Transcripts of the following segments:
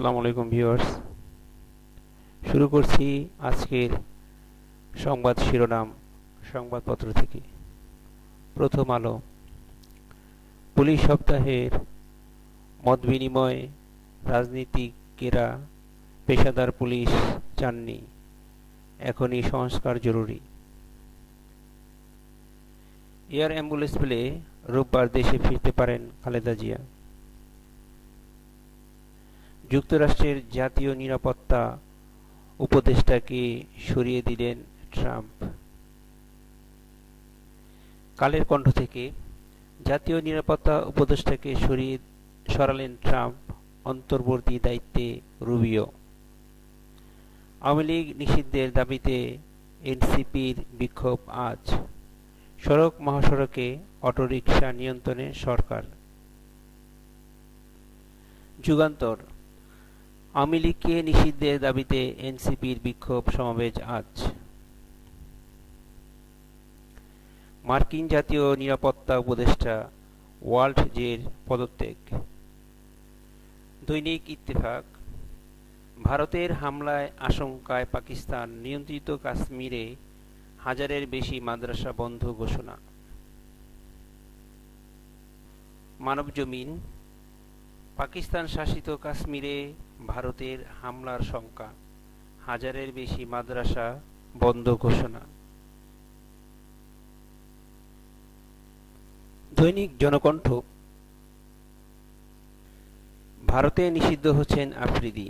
আসসালামু আলাইকুম ভিউয়ার্স। শুরু করছি আজকের সংবাদ শিরোনাম সংবাদপত্র থেকে। প্রথম আলো। পুলিশ সপ্তাহের মতবিনিময় রাজনীতিকেরা পেশাদার পুলিশ চাননি, এখনই সংস্কার জরুরি। এয়ার অ্যাম্বুলেন্স পেলে রোববার দেশে ফিরতে পারেন খালেদা জিয়া। যুক্তরাষ্ট্রের জাতীয় নিরাপত্তা উপদেষ্টাকে সরিয়ে দিলেন ট্রাম্প। কালের কণ্ঠ থেকে, জাতীয় নিরাপত্তা উপদেষ্টাকে সরালেন ট্রাম্প, অন্তর্বর্তী দায়িত্বে রুবিও। আওয়ামী লীগ নিষিদ্ধের দাবিতে এনসিপির বিক্ষোভ আজ। সড়ক মহাসড়কে অটোরিকশা নিয়ন্ত্রণে সরকার। যুগান্তর। আওয়ামী লীগকে নিষিদ্ধের দাবিতে এনসিপির বিক্ষোভ সমাবেশ আজ। মার্কিন জাতীয় নিরাপত্তা উপদেষ্টা ওয়াল্টজের পদত্যাগ। দৈনিক ইত্তেফাক। ভারতের হামলায় আশঙ্কায় পাকিস্তান নিয়ন্ত্রিত কাশ্মীরে হাজারের বেশি মাদ্রাসা বন্ধ ঘোষণা। মানবজমিন। পাকিস্তান শাসিত কাশ্মীরে ভারতের হামলার শঙ্কা, হাজারের বেশি মাদ্রাসা বন্ধ ঘোষণা। দৈনিক জনকণ্ঠ। ভারতে নিষিদ্ধ হচ্ছেন আফ্রিদি।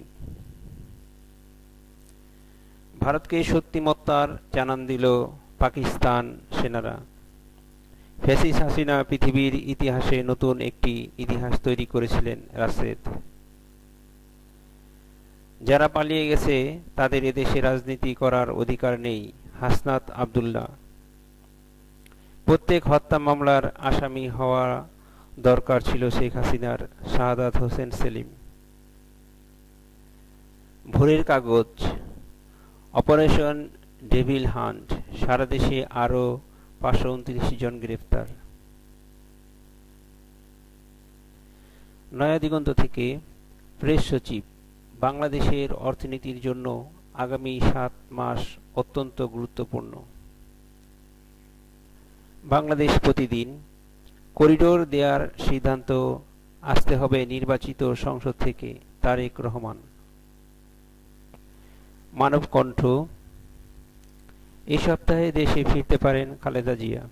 ভারতকে শক্তিমত্তার জানান দিল পাকিস্তান সেনারা। ফ্যাসিস্ট হাসিনা পৃথিবীর ইতিহাসে নতুন একটি ইতিহাস তৈরি করেছিলেন রাশেদ। যারা পালিয়ে গেছে তাদের এদেশে রাজনীতি করার অধিকার নেই, হাসনাত আব্দুল্লাহ। প্রত্যেক হত্যা মামলার আসামি হওয়া দরকার ছিল শেখ হাসিনার, শাহাদাত হোসেন সেলিম। ভোরের কাগজ। অপারেশন ডেভিল হান্ট, সারা দেশে আরও 529 জন গ্রেফতার। নয়া দিগন্ত থেকে, প্রেস সচিব, বাংলাদেশের অর্থনীতির জন্য আগামী 7 মাস অত্যন্ত গুরুত্বপূর্ণ। বাংলাদেশ প্রতিদিন। করিডোর দেয়ার সিদ্ধান্ত আসতে হবে নির্বাচিত সংসদ থেকে, তারেক রহমান। মানবকণ্ঠ। এই সপ্তাহে দেশে ফিরতে পারেন খালেদা জিয়া।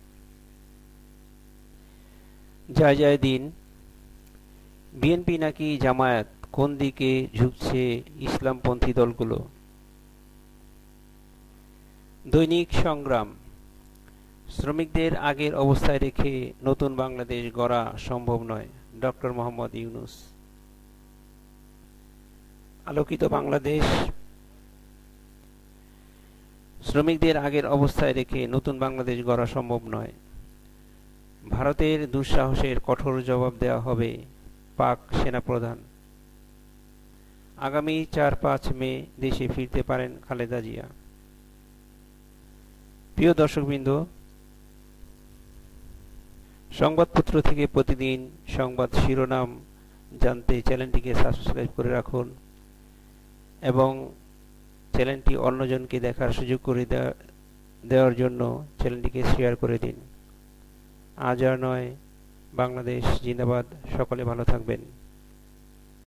জয় জয় দিন। বিএনপি নাকি জামায়াত, কোন দিকে ঝুঁকছে ইসলামপন্থী দলগুলো? দৈনিক সংগ্রাম। শ্রমিকদের আগের অবস্থায় রেখে নতুন বাংলাদেশ গড়া সম্ভব নয়, ডক্টর মোহাম্মদ ইউনূস। আলোকিত বাংলাদেশ। শ্রমিকদের আগের অবস্থায় রেখে নতুন বাংলাদেশ গড়া সম্ভব নয়। ভারতের দুঃসাহসের কঠোর জবাব দেওয়া হবে, পাক সেনাপ্রধান। আগামী 4-5 মে দেশে ফিরতে পারেন খালেদা জিয়া। প্রিয় দর্শকবৃন্দ, সংবাদপত্র থেকে প্রতিদিন সংবাদ শিরোনাম জানতে চ্যানেলটিকে সাবস্ক্রাইব করে রাখুন এবং চ্যানেলটি অন্যজনকে দেখার সুযোগ করে দেওয়ার জন্য চ্যানেলটিকে শেয়ার করে দিন। আজ আর নয়, বাংলাদেশ জিন্দাবাদ। সকলে ভালো থাকবেন।